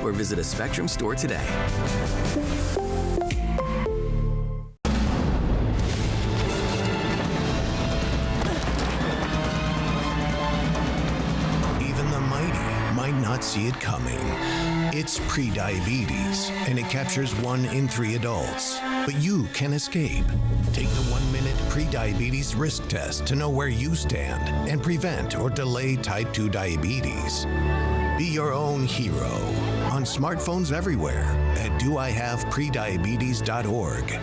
or visit a Spectrum store today. Might not see it coming. It's prediabetes, and it captures 1 in 3 adults. But you can escape. Take the 1-minute prediabetes risk test to know where you stand and prevent or delay type 2 diabetes. Be your own hero on smartphones everywhere at doihaveprediabetes.org.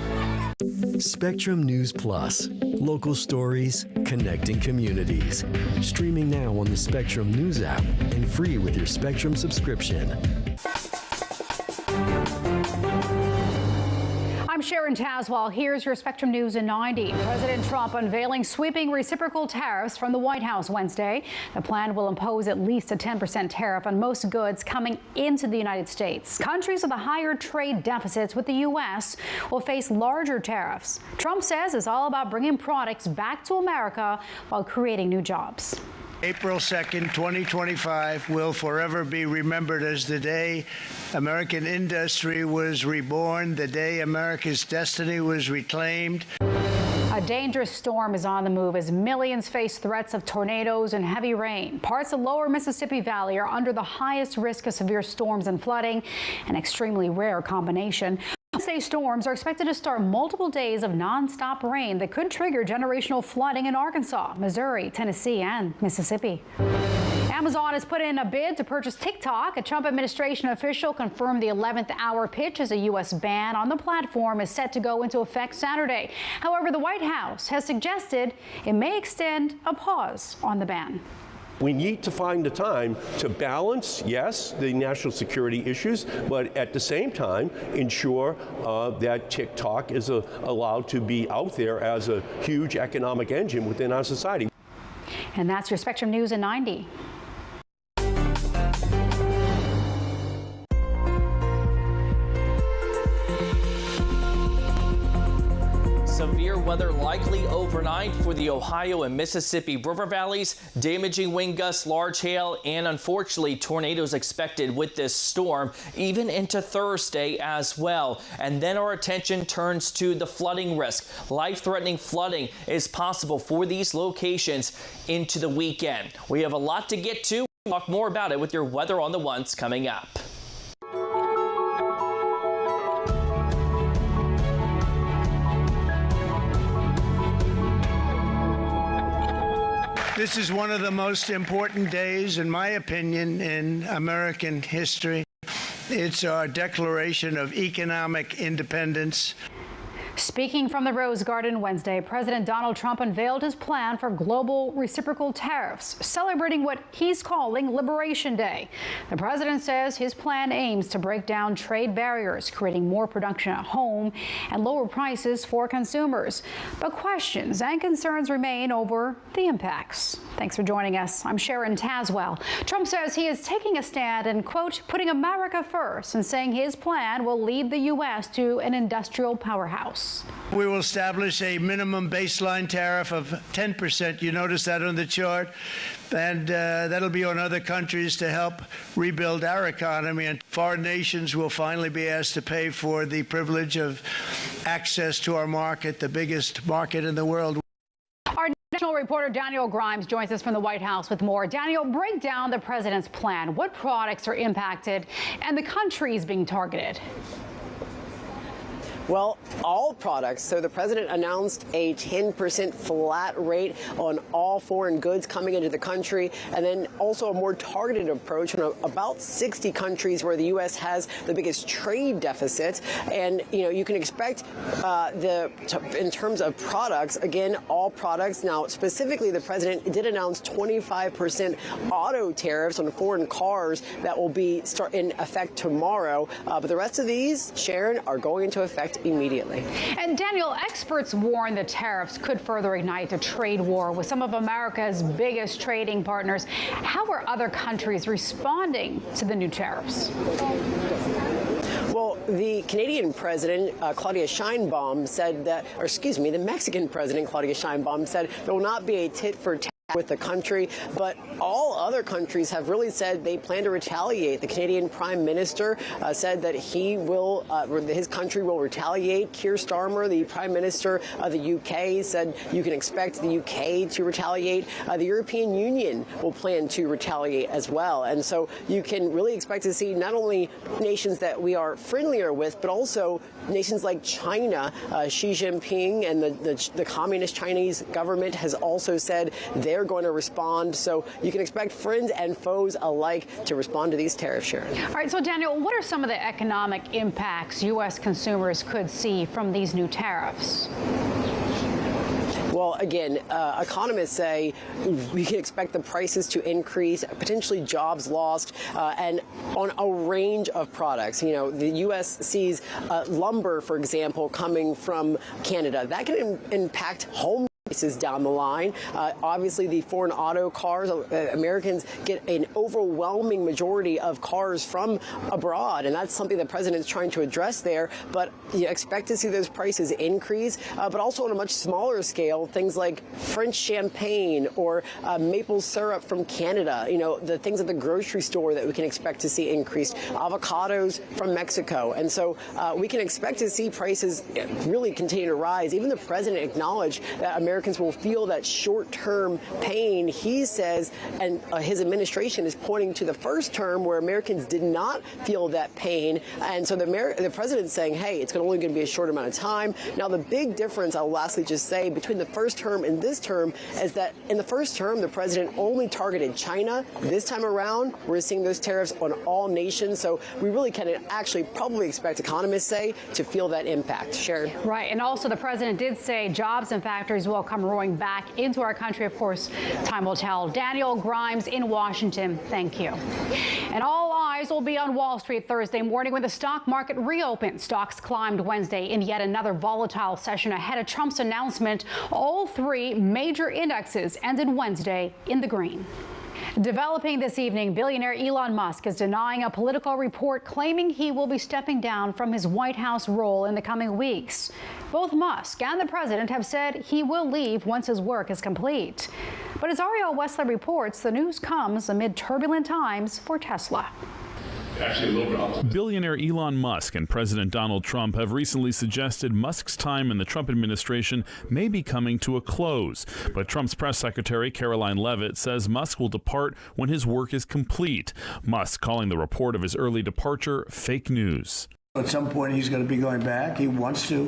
Spectrum News Plus. Local stories, connecting communities. Streaming now on the Spectrum News app and free with your Spectrum subscription. I'm Sharon Tazwell. Here's your Spectrum News in 90. President Trump unveiling sweeping reciprocal tariffs from the White House Wednesday. The plan will impose at least a 10% tariff on most goods coming into the United States. Countries with a higher trade deficits with the U.S. will face larger tariffs. Trump says it's all about bringing products back to America while creating new jobs. April 2nd, 2025 will forever be remembered as the day American industry was reborn, the day America's destiny was reclaimed. A dangerous storm is on the move as millions face threats of tornadoes and heavy rain. Parts of lower Mississippi Valley are under the highest risk of severe storms and flooding, an extremely rare combination. Wednesday storms are expected to start multiple days of nonstop rain that could trigger generational flooding in Arkansas, Missouri, Tennessee, and Mississippi. Amazon has put in a bid to purchase TikTok. A Trump administration official confirmed the 11th hour pitch as a U.S. ban on the platform is set to go into effect Saturday. However, the White House has suggested it may extend a pause on the ban. We need to find the time to balance, yes, the national security issues, but at the same time ensure that TikTok is allowed to be out there as a huge economic engine within our society. And that's your Spectrum News in 90. Severe weather likely overnight for the Ohio and Mississippi river valleys, damaging wind gusts, large hail, and unfortunately tornadoes expected with this storm, even into Thursday as well. And then our attention turns to the flooding risk. Life-threatening flooding is possible for these locations into the weekend. We have a lot to get to. We'll talk more about it with your Weather on the Ones coming up. This is one of the most important days, in my opinion, in American history. It's our declaration of economic independence. Speaking from the Rose Garden Wednesday, President Donald Trump unveiled his plan for global reciprocal tariffs, celebrating what he's calling Liberation Day. The president says his plan aims to break down trade barriers, creating more production at home and lower prices for consumers. But questions and concerns remain over the impacts. Thanks for joining us. I'm Sharon Tazwell. Trump says he is taking a stand and, quote, putting America first and saying his plan will lead the U.S. to an industrial powerhouse. We will establish a minimum baseline tariff of 10%. You notice that on the chart. And that'll be on other countries to help rebuild our economy. And foreign nations will finally be asked to pay for the privilege of access to our market, the biggest market in the world. Our national reporter Daniel Grimes joins us from the White House with more. Daniel, break down the president's plan. What products are impacted and the countries being targeted? Well, all products. So the president announced a 10% flat rate on all foreign goods coming into the country, and then also a more targeted approach on about 60 countries where the U.S. has the biggest trade deficits. And, you know, you can expect in terms of products, again, all products. Now, specifically, the president did announce 25% auto tariffs on foreign cars that will be start in effect tomorrow. But the rest of these, Sharon, are going into effect immediately. And Daniel, experts warn the tariffs could further ignite a trade war with some of America's biggest trading partners. How are other countries responding to the new tariffs? Well, the Canadian president, Claudia Sheinbaum, said that, or excuse me, the Mexican president, Claudia Sheinbaum, said there will not be a tit for tat with the country, but all other countries have really said they plan to retaliate. The Canadian Prime Minister said that his country will retaliate. Keir Starmer, the Prime Minister of the UK, said you can expect the UK to retaliate. The European Union will plan to retaliate as well. And so you can really expect to see not only nations that we are friendlier with, but also nations like China. Xi Jinping and the communist Chinese government has also said they're going to respond. So you can expect friends and foes alike to respond to these tariffs, Sharon. All right, so Daniel, what are some of the economic impacts U.S. consumers could see from these new tariffs? Well, again, economists say we can expect the prices to increase, potentially jobs lost, and on a range of products. You know, the U.S. sees lumber, for example, coming from Canada. That can impact home prices down the line. Obviously, the foreign auto cars, Americans get an overwhelming majority of cars from abroad, and that's something the president is trying to address there. But you expect to see those prices increase, but also on a much smaller scale, things like French champagne or maple syrup from Canada, you know, the things at the grocery store that we can expect to see increased, avocados from Mexico. And so we can expect to see prices really continue to rise. Even the president acknowledged that Americans will feel that short-term pain, he says, and his administration is pointing to the first term where Americans did not feel that pain. And so the president's saying, hey, it's only going to be a short amount of time. Now, the big difference, I'll lastly just say, between the first term and this term is that in the first term, the president only targeted China. This time around, we're seeing those tariffs on all nations. So we really can actually probably expect, economists say, to feel that impact. Sharon? Right. And also the president did say jobs and factories will come roaring back into our country. Of course, time will tell. Daniel Grimes in Washington, thank you. And all eyes will be on Wall Street Thursday morning when the stock market reopens. Stocks climbed Wednesday in yet another volatile session ahead of Trump's announcement. All three major indexes ended Wednesday in the green. Developing this evening, billionaire Elon Musk is denying a Politico report claiming he will be stepping down from his White House role in the coming weeks. Both Musk and the president have said he will leave once his work is complete. But as Ariel Wessler reports, the news comes amid turbulent times for Tesla. Billionaire Elon Musk and President Donald Trump have recently suggested Musk's time in the Trump administration may be coming to a close. But Trump's press secretary, Caroline Leavitt, says Musk will depart when his work is complete. Musk calling the report of his early departure fake news. At some point, he's going to be going back. He wants to.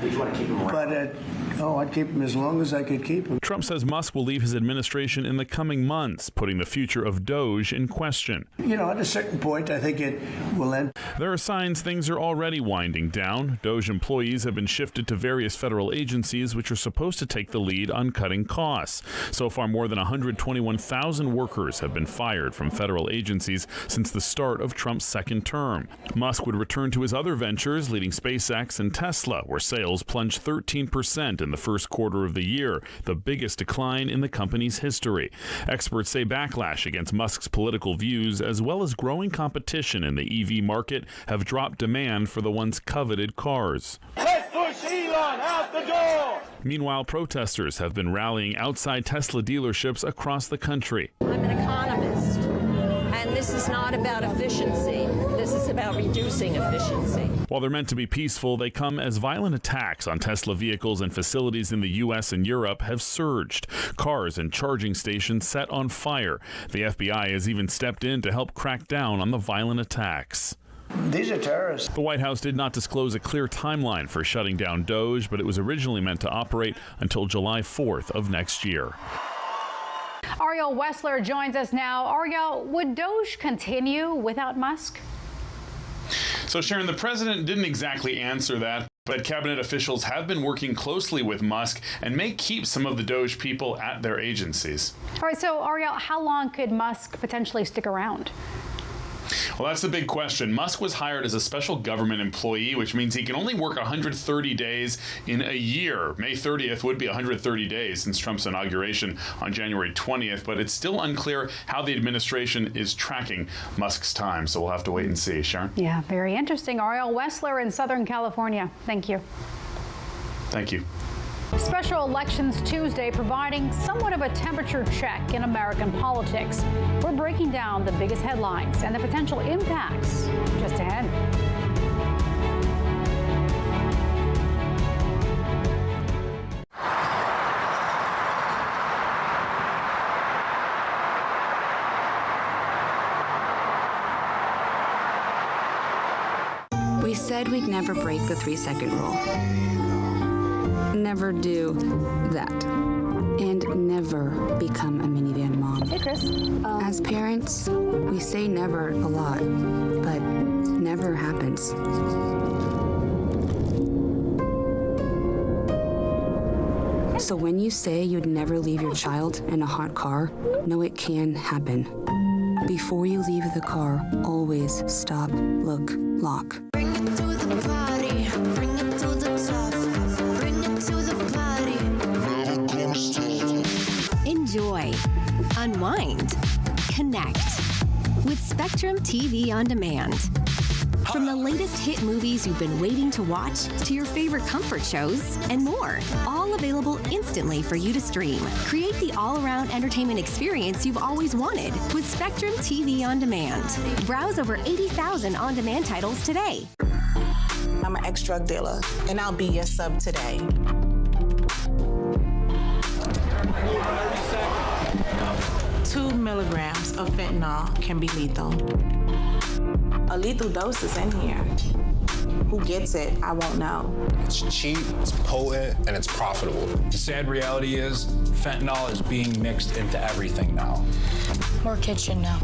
Would you want to keep him around? But I'd keep him as long as I could keep him. Trump says Musk will leave his administration in the coming months, putting the future of Doge in question. You know, at a certain point, I think it will end. There are signs things are already winding down. Doge employees have been shifted to various federal agencies, which are supposed to take the lead on cutting costs. So far, more than 121,000 workers have been fired from federal agencies since the start of Trump's second term. Musk would return to his other ventures, leading SpaceX and Tesla, where sales plunged 13% in the first quarter of the year, the biggest decline in the company's history. Experts say backlash against Musk's political views, as well as growing competition in the EV market, have dropped demand for the once coveted cars. Let's push Elon out the door! Meanwhile, protesters have been rallying outside Tesla dealerships across the country. I'm an economist, and this is not about efficiency. This is about reducing efficiency. While they're meant to be peaceful, they come as violent attacks on Tesla vehicles and facilities in the U.S. and Europe have surged. Cars and charging stations set on fire. The FBI has even stepped in to help crack down on the violent attacks. These are terrorists. The White House did not disclose a clear timeline for shutting down Doge, but it was originally meant to operate until July 4th of next year. Ariel Wessler joins us now. Ariel, would Doge continue without Musk? So, Sharon, the president didn't exactly answer that, but cabinet officials have been working closely with Musk and may keep some of the Doge people at their agencies. All right, so Ariel, how long could Musk potentially stick around? Well, that's the big question. Musk was hired as a special government employee, which means he can only work 130 days in a year. May 30th would be 130 days since Trump's inauguration on January 20th, but it's still unclear how the administration is tracking Musk's time, so we'll have to wait and see. Sharon? Yeah, very interesting. Ariel Wessler in Southern California. Thank you. Thank you. Special Elections Tuesday providing somewhat of a temperature check in American politics. We're breaking down the biggest headlines and the potential impacts just ahead. We said we'd never break the 3-second rule. Never do that. And never become a minivan mom. Hey, Chris. As parents, we say never a lot, but never happens. So when you say you'd never leave your child in a hot car, know it can happen. Before you leave the car, always stop, look, lock. Bring it to the party. Bring it to the top. Bring it to the party. Enjoy, unwind, connect with Spectrum TV On Demand. From the latest hit movies you've been waiting to watch to your favorite comfort shows and more, all available instantly for you to stream. Create the all-around entertainment experience you've always wanted with Spectrum TV On Demand. Browse over 80,000 on-demand titles today. I'm an ex-drug dealer, and I'll be your sub today. 2 milligrams of fentanyl can be lethal. A lethal dose is in here. Who gets it, I won't know. It's cheap, it's potent, and it's profitable. The sad reality is, fentanyl is being mixed into everything now. More kitchen now.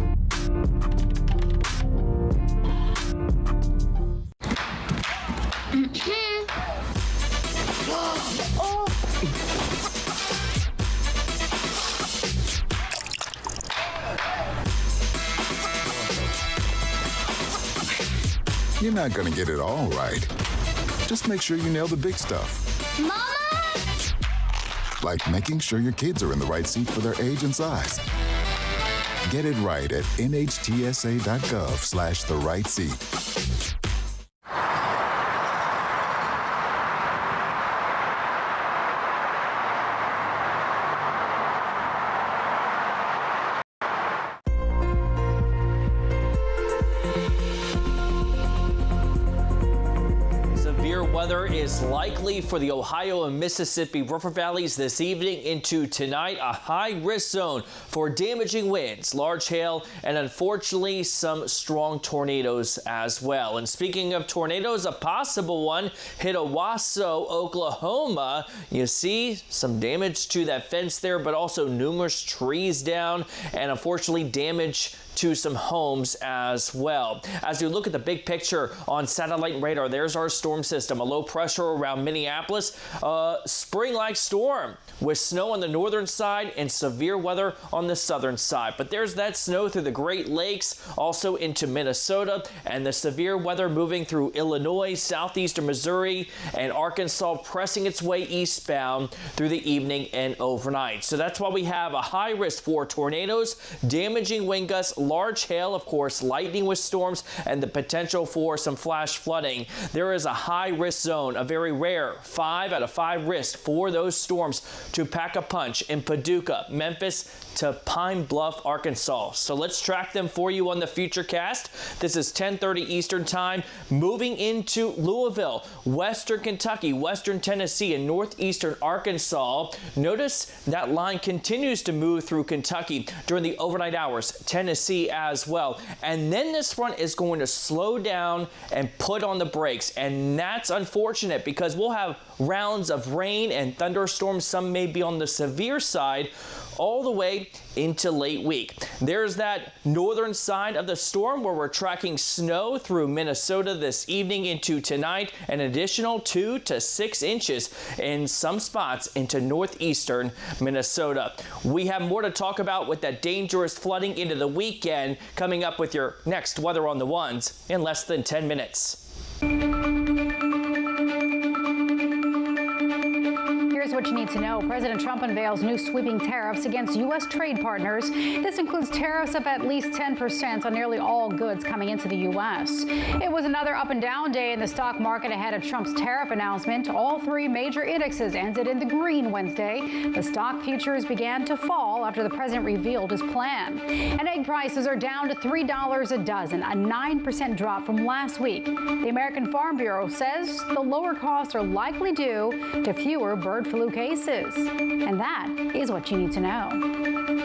You're not gonna get it all right. Just make sure you nail the big stuff. Mama! Like making sure your kids are in the right seat for their age and size. Get it right at nhtsa.gov/the-right-seat. Weather is likely for the Ohio and Mississippi River valleys this evening into tonight. A high-risk zone for damaging winds, large hail, and unfortunately some strong tornadoes as well. And speaking of tornadoes, a possible one hit Owasso, Oklahoma. You see some damage to that fence there, but also numerous trees down and unfortunately damage to some homes as well. As we look at the big picture on satellite radar, there's our storm system, a low pressure around Minneapolis, a spring-like storm with snow on the northern side and severe weather on the southern side. But there's that snow through the Great Lakes, also into Minnesota, and the severe weather moving through Illinois, southeastern Missouri, and Arkansas, pressing its way eastbound through the evening and overnight. So that's why we have a high risk for tornadoes, damaging wind gusts, large hail, of course, lightning with storms, and the potential for some flash flooding. There is a high risk zone, a very rare 5 out of 5 risk for those storms to pack a punch in Paducah, Memphis to Pine Bluff, Arkansas. So let's track them for you on the Futurecast. This is 10:30 Eastern Time, moving into Louisville, Western Kentucky, Western Tennessee, and northeastern Arkansas. Notice that line continues to move through Kentucky during the overnight hours, Tennessee as well. And then this front is going to slow down and put on the brakes. And that's unfortunate because we'll have rounds of rain and thunderstorms. Some may be on the severe side all the way into late week. There's that northern side of the storm where we're tracking snow through Minnesota this evening into tonight, an additional 2 to 6 inches in some spots into northeastern Minnesota. We have more to talk about with that dangerous flooding into the weekend, coming up with your next Weather on the Ones in less than 10 minutes. Here's here's what you need to know. President Trump unveils new sweeping tariffs against U.S. trade partners. This includes tariffs of at least 10% on nearly all goods coming into the U.S. It was another up and down day in the stock market ahead of Trump's tariff announcement. All three major indexes ended in the green Wednesday. The stock futures began to fall after the president revealed his plan. And egg prices are down to $3 a dozen, a 9% drop from last week. The American Farm Bureau says the lower costs are likely due to fewer bird flu cases. And that is what you need to know.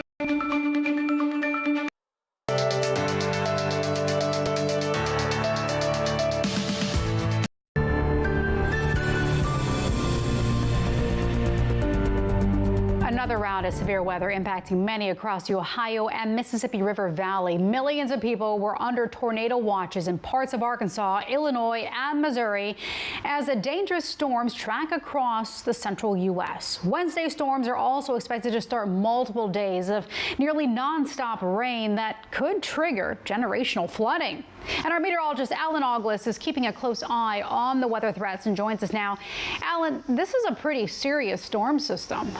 Another round of severe weather impacting many across the Ohio and Mississippi River Valley. Millions of people were under tornado watches in parts of Arkansas, Illinois, and Missouri as the dangerous storms track across the central U.S. Wednesday storms are also expected to start multiple days of nearly nonstop rain that could trigger generational flooding. And our meteorologist Alan August is keeping a close eye on the weather threats and joins us now. Alan, this is a pretty serious storm system.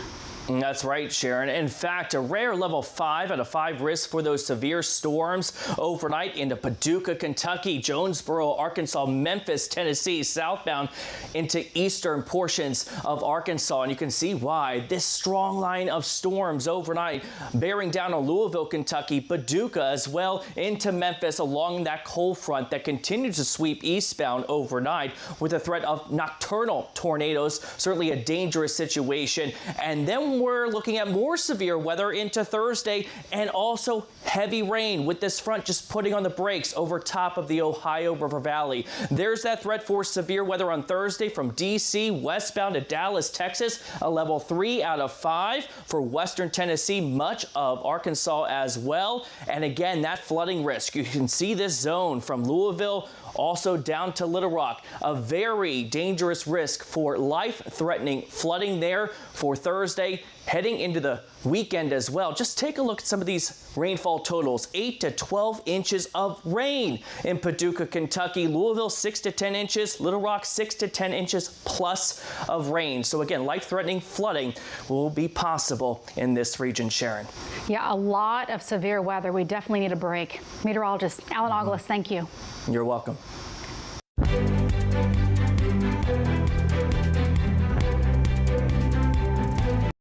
That's right, Sharon. In fact, a rare level 5 out of 5 risk for those severe storms overnight into Paducah, Kentucky, Jonesboro, Arkansas, Memphis, Tennessee, southbound into eastern portions of Arkansas. And you can see why this strong line of storms overnight bearing down on Louisville, Kentucky, Paducah as well into Memphis along that cold front that continues to sweep eastbound overnight with a threat of nocturnal tornadoes. Certainly a dangerous situation. And then we're looking at more severe weather into Thursday and also heavy rain with this front just putting on the brakes over top of the Ohio River Valley. There's that threat for severe weather on Thursday from D.C. westbound to Dallas, Texas, a level 3 out of 5 for western Tennessee, much of Arkansas as well. And again, that flooding risk. You can see this zone from Louisville also down to Little Rock. A very dangerous risk for life-threatening flooding there for Thursday, heading into the weekend as well. Just take a look at some of these rainfall totals. 8 to 12 inches of rain in Paducah, Kentucky. Louisville, 6 to 10 inches. Little Rock, 6 to 10 inches plus of rain. So again, life-threatening flooding will be possible in this region, Sharon. Yeah, a lot of severe weather. We definitely need a break. Meteorologist Alan August, thank you. You're welcome.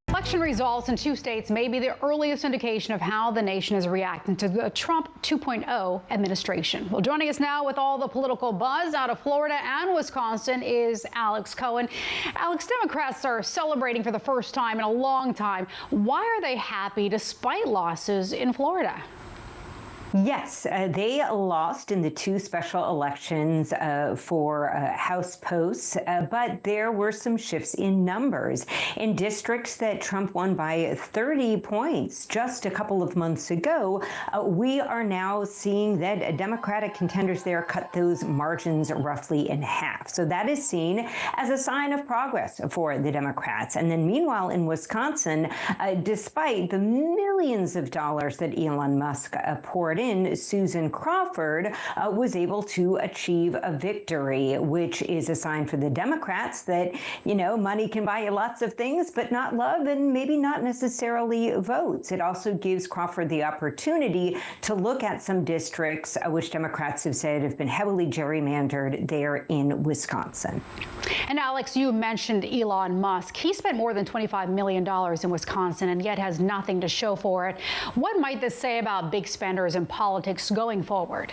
Election results in 2 states may be the earliest indication of how the nation is reacting to the Trump 2.0 administration. Well, joining us now with all the political buzz out of Florida and Wisconsin is Alex Cohen. Alex, Democrats are celebrating for the first time in a long time. Why are they happy despite losses in Florida? Yes, they lost in the 2 special elections for House posts, but there were some shifts in numbers. In districts that Trump won by 30 points just a couple of months ago, we are now seeing that Democratic contenders there cut those margins roughly in half. So that is seen as a sign of progress for the Democrats. And then meanwhile, in Wisconsin, despite the millions of dollars that Elon Musk poured in, Susan Crawford was able to achieve a victory, which is a sign for the Democrats that, you know, money can buy you lots of things, but not love and maybe not necessarily votes. It also gives Crawford the opportunity to look at some districts which Democrats have said have been heavily gerrymandered there in Wisconsin. And Alex, you mentioned Elon Musk. He spent more than $25 million in Wisconsin and yet has nothing to show for it. What might this say about big spenders in politics going forward?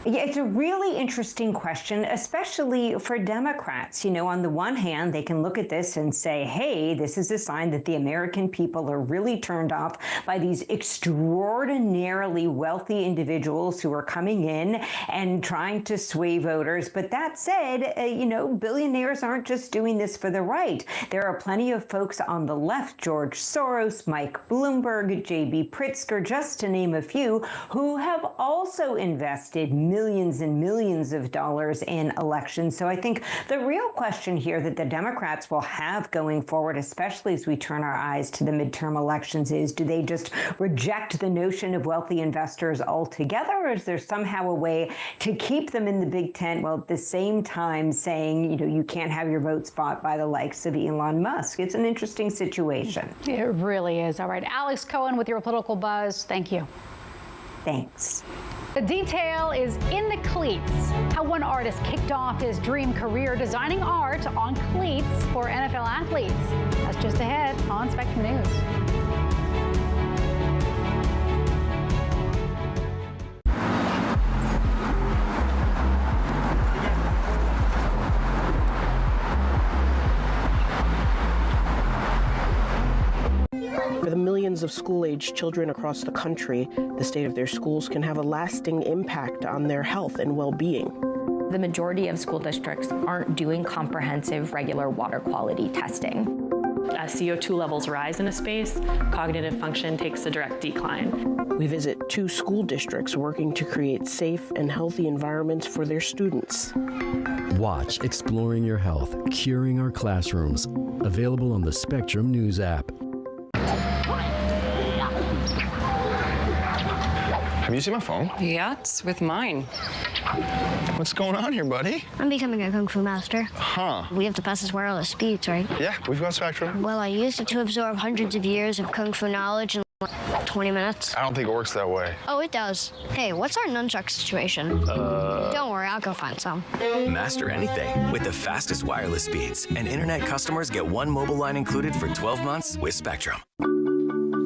Yeah, it's a really interesting question, especially for Democrats. You know, on the one hand, they can look at this and say, hey, this is a sign that the American people are really turned off by these extraordinarily wealthy individuals who are coming in and trying to sway voters. But that said, you know, billionaires aren't just doing this for the right. There are plenty of folks on the left, George Soros, Mike Bloomberg, J.B. Pritzker, just to name a few, who have also invested millions and millions of dollars in elections. So I think the real question here that the Democrats will have going forward, especially as we turn our eyes to the midterm elections, is do they just reject the notion of wealthy investors altogether, or is there somehow a way to keep them in the big tent while at the same time saying, you know, you can't have your votes bought by the likes of Elon Musk? It's an interesting situation. It really is. All right, Alex Cohen with your political buzz. Thank you. Thanks. The detail is in the cleats. How one artist kicked off his dream career designing art on cleats for NFL athletes. That's just ahead on Spectrum News. For the millions of school-age children across the country, the state of their schools can have a lasting impact on their health and well-being. The majority of school districts aren't doing comprehensive, regular water quality testing. As CO2 levels rise in a space, cognitive function takes a direct decline. We visit 2 school districts working to create safe and healthy environments for their students. Watch Exploring Your Health, Curing Our Classrooms. Available on the Spectrum News app. Have you seen my phone? Yeah, it's with mine. What's going on here, buddy? I'm becoming a Kung Fu master. Huh. We have to pass this wireless speeds, right? Yeah, we've got Spectrum. Well, I used it to absorb hundreds of years of Kung Fu knowledge in 20 minutes. I don't think it works that way. Oh, it does. Hey, what's our nunchuck situation? Don't worry, I'll go find some. Master anything with the fastest wireless speeds. And internet customers get 1 mobile line included for 12 months with Spectrum.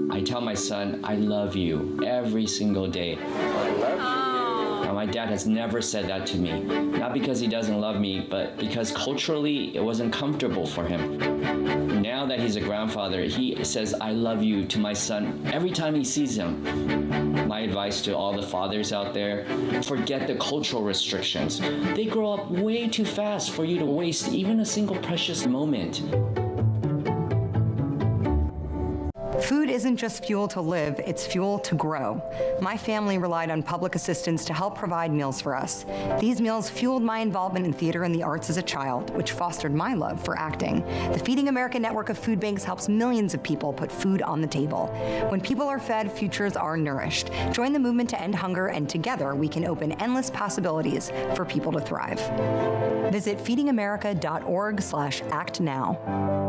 I tell my son, I love you every single day. Now, my dad has never said that to me. Not because he doesn't love me, but because culturally it wasn't comfortable for him. Now that he's a grandfather, he says, I love you to my son every time he sees him. My advice to all the fathers out there, forget the cultural restrictions. They grow up way too fast for you to waste even a single precious moment. Food isn't just fuel to live, it's fuel to grow. My family relied on public assistance to help provide meals for us. These meals fueled my involvement in theater and the arts as a child, which fostered my love for acting. The Feeding America network of food banks helps millions of people put food on the table. When people are fed, futures are nourished. Join the movement to end hunger, and together we can open endless possibilities for people to thrive. Visit feedingamerica.org/actnow.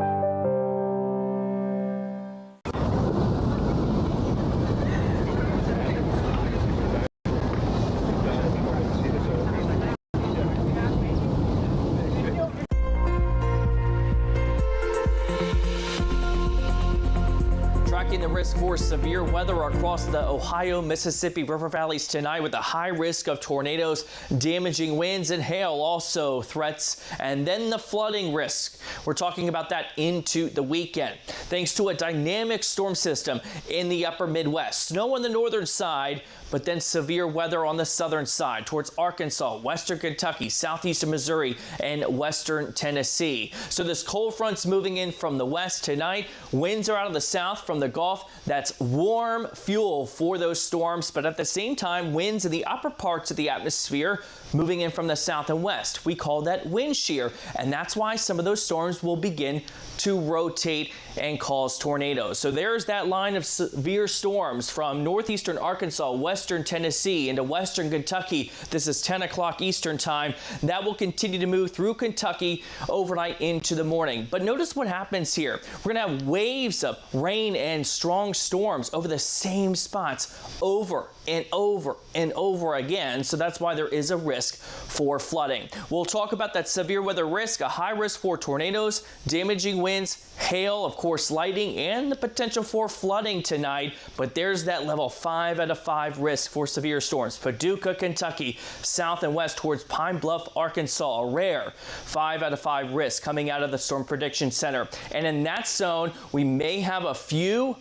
The risk for severe weather across the Ohio, Mississippi River valleys tonight, with a high risk of tornadoes, damaging winds, and hail also threats, and then the flooding risk. We're talking about that into the weekend. Thanks to a dynamic storm system in the upper Midwest. Snow on the northern side, but then severe weather on the southern side towards Arkansas, western Kentucky, southeastern Missouri, and western Tennessee. So this cold front's moving in from the west tonight. Winds are out of the south from the Gulf. That's warm fuel for those storms, but at the same time, winds in the upper parts of the atmosphere moving in from the south and west. We call that wind shear, and that's why some of those storms will begin to rotate and cause tornadoes. So there's that line of severe storms from northeastern Arkansas, western Tennessee, into western Kentucky. This is 10 o'clock Eastern time. That will continue to move through Kentucky overnight into the morning. But notice what happens here. We're going to have waves of rain and strong storms over the same spots over and over and over again. So that's why there is a risk for flooding. We'll talk about that severe weather risk, a high risk for tornadoes, damaging winds, hail, of course, lightning, and the potential for flooding tonight. But there's that level 5 out of 5 risk for severe storms. Paducah, Kentucky, south and west towards Pine Bluff, Arkansas, a rare 5 out of 5 risk coming out of the Storm Prediction Center. And in that zone, we may have a few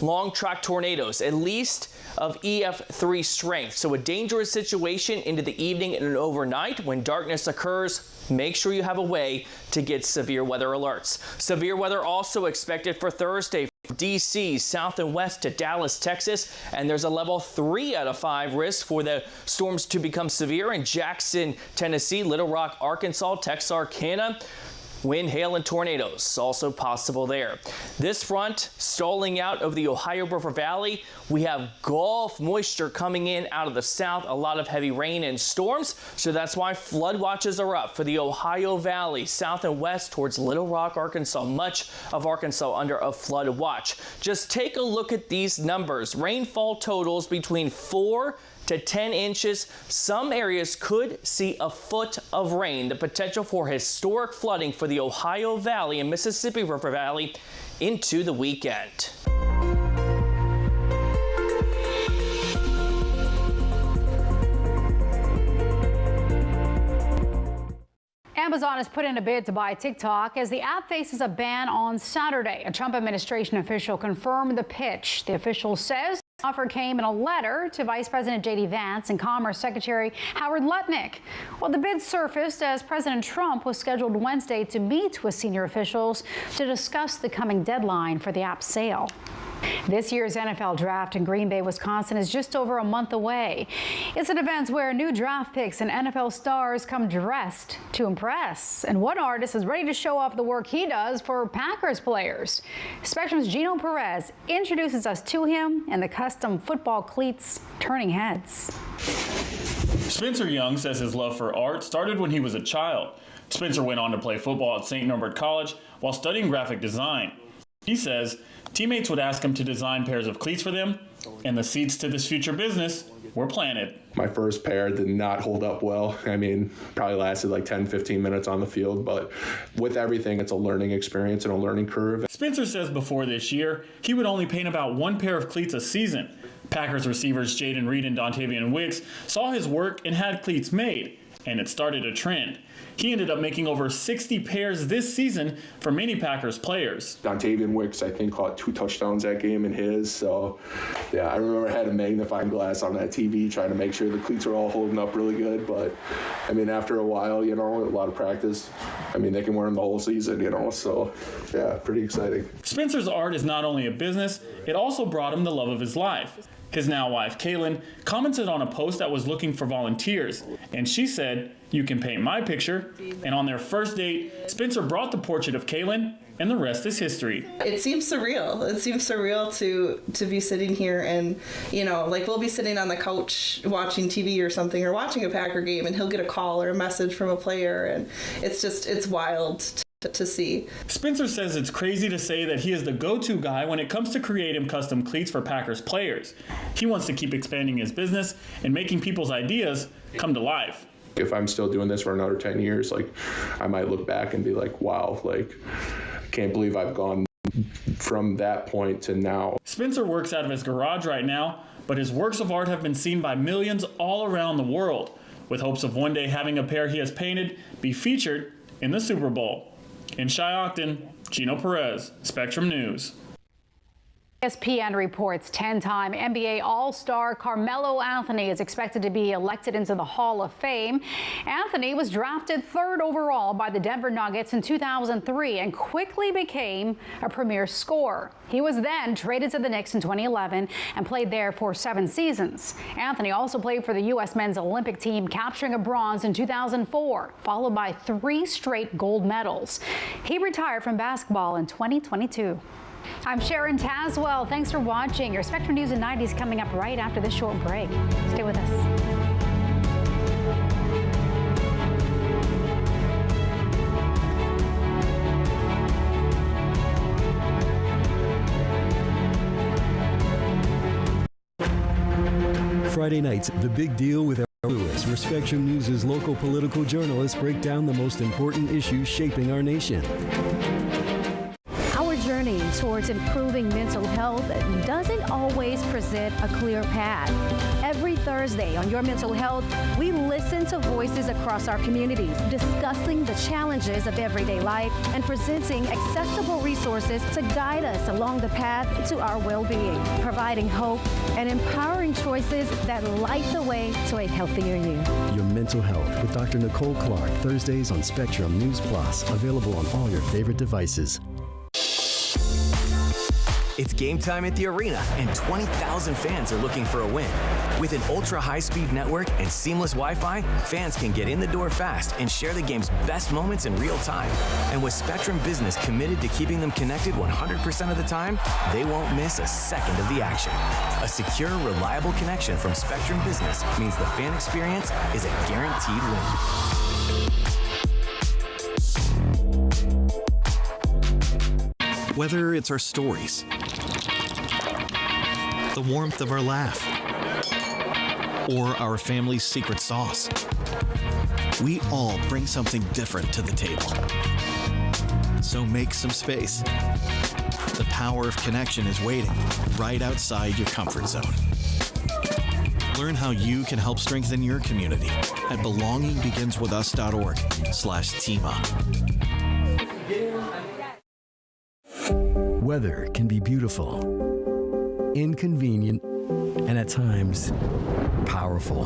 long track tornadoes, at least of EF3 strength. So a dangerous situation into the evening and overnight. When darkness occurs, make sure you have a way to get severe weather alerts. Severe weather also expected for Thursday D.C. south and west to Dallas, Texas, and there's a level 3 out of 5 risk for the storms to become severe in Jackson, Tennessee, Little Rock, Arkansas, Texarkana. Wind, hail, and tornadoes also possible there. This front stalling out of the Ohio River Valley. We have Gulf moisture coming in out of the south, a lot of heavy rain and storms. So that's why flood watches are up for the Ohio Valley, south and west towards Little Rock, Arkansas. Much of Arkansas under a flood watch. Just take a look at these numbers. Rainfall totals between 4 to 10 inches. Some areas could see a foot of rain. The potential for historic flooding for the Ohio Valley and Mississippi River Valley into the weekend. Amazon has put in a bid to buy TikTok as the app faces a ban on Saturday. A Trump administration official confirmed the pitch. The official says the offer came in a letter to Vice President J.D. Vance and Commerce Secretary Howard Lutnick. Well, the bid surfaced as President Trump was scheduled Wednesday to meet with senior officials to discuss the coming deadline for the app's sale. This year's NFL draft in Green Bay, Wisconsin is just over a month away. It's an event where new draft picks and NFL stars come dressed to impress. And one artist is ready to show off the work he does for Packers players. Spectrum's Gino Perez introduces us to him and the custom football cleats turning heads. Spencer Young says his love for art started when he was a child. Spencer went on to play football at St. Norbert College while studying graphic design. He says teammates would ask him to design pairs of cleats for them, and the seeds to this future business were planted. My first pair did not hold up well. I mean, probably lasted like 10, 15 minutes on the field, but with everything, it's a learning experience and a learning curve. Spencer says before this year, he would only paint about one pair of cleats a season. Packers receivers Jaden Reed and Dontavian Wicks saw his work and had cleats made, and it started a trend. He ended up making over 60 pairs this season for many Packers players. Dontavian Wicks, I think, caught 2 touchdowns that game in his. So, yeah, I remember I had a magnifying glass on that TV trying to make sure the cleats were all holding up really good. But, I mean, after a while, you know, a lot of practice, I mean, they can wear them the whole season, you know. So, yeah, pretty exciting. Spencer's art is not only a business, it also brought him the love of his life. His now wife, Kaylin, commented on a post that was looking for volunteers, and she said, "You can paint my picture." And on their first date, Spencer brought the portrait of Kaylin, and the rest is history. It seems surreal. It seems surreal to be sitting here and, you know, like we'll be sitting on the couch watching TV or something, or watching a Packer game, and he'll get a call or a message from a player, and it's wild to see. Spencer says it's crazy to say that he is the go-to guy when it comes to creating custom cleats for Packers players. He wants to keep expanding his business and making people's ideas come to life. If I'm still doing this for another 10 years, like, I might look back and be like, wow, like, I can't believe I've gone from that point to now. Spencer works out of his garage right now, but his works of art have been seen by millions all around the world, with hopes of one day having a pair he has painted be featured in the Super Bowl. In Shiocton, Gino Perez, Spectrum News. ESPN reports 10-time NBA All-Star Carmelo Anthony is expected to be elected into the Hall of Fame. Anthony was drafted 3rd overall by the Denver Nuggets in 2003 and quickly became a premier scorer. He was then traded to the Knicks in 2011 and played there for 7 seasons. Anthony also played for the U.S. men's Olympic team, capturing a bronze in 2004, followed by 3 straight gold medals. He retired from basketball in 2022. I'm Sharon Tazwell. Thanks for watching. Your Spectrum News and 90s coming up right after this short break. Stay with us. Friday nights, The Big Deal with Lewis, where Spectrum News' local political journalists break down the most important issues shaping our nation. Journey towards improving mental health doesn't always present a clear path. Every Thursday on Your Mental Health, we listen to voices across our communities, discussing the challenges of everyday life and presenting accessible resources to guide us along the path to our well-being, providing hope and empowering choices that light the way to a healthier you. Your Mental Health with Dr. Nicole Clark, Thursdays on Spectrum News Plus, available on all your favorite devices. It's game time at the arena, and 20,000 fans are looking for a win. With an ultra-high-speed network and seamless Wi-Fi, fans can get in the door fast and share the game's best moments in real time. And with Spectrum Business committed to keeping them connected 100% of the time, they won't miss a second of the action. A secure, reliable connection from Spectrum Business means the fan experience is a guaranteed win. Whether it's our stories, the warmth of our laugh, or our family's secret sauce, we all bring something different to the table. So make some space. The power of connection is waiting right outside your comfort zone. Learn how you can help strengthen your community at belongingbeginswithus.org/teamup. Weather can be beautiful, inconvenient, and at times powerful.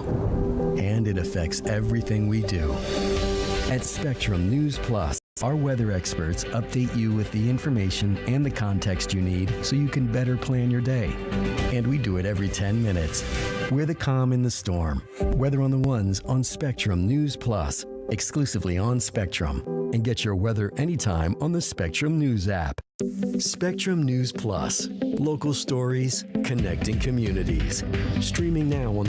And it affects everything we do. At Spectrum News Plus, our weather experts update you with the information and the context you need so you can better plan your day. And we do it every 10 minutes. We're the calm in the storm. Weather on the Ones on Spectrum News Plus, exclusively on Spectrum. And get your weather anytime on the Spectrum News app. Spectrum News Plus, local stories, connecting communities. Streaming now on